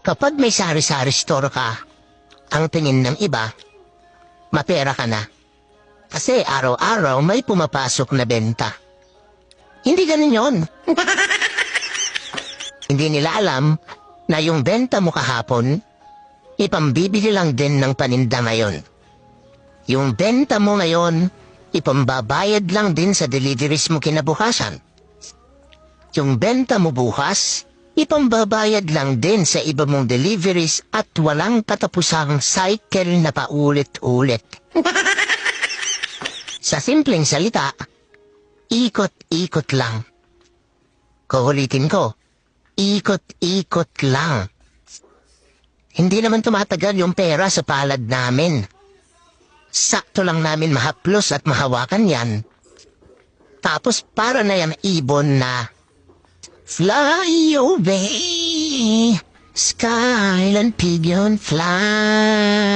Kapag may sari-sari store ka, ang tingin ng iba, mapera ka na. Kasi araw-araw may pumapasok na benta. Hindi ganun yon. Hindi nila alam na yung benta mo kahapon, ipambibili lang din ng paninda ngayon. Yung benta mo ngayon, ipambabayad lang din sa deliveries mo kinabukasan. Yung benta mo bukas, ipambabayad lang din sa iba mong deliveries at walang katapusang cycle na paulit-ulit. Sa simpleng salita, ikot-ikot lang. Kuulitin ko, ikot-ikot lang. Hindi naman tumatagal yung pera sa palad namin. Sakto lang namin mahaplos at mahawakan yan. Tapos para na yan ibon na fly away, skyline pigeon fly.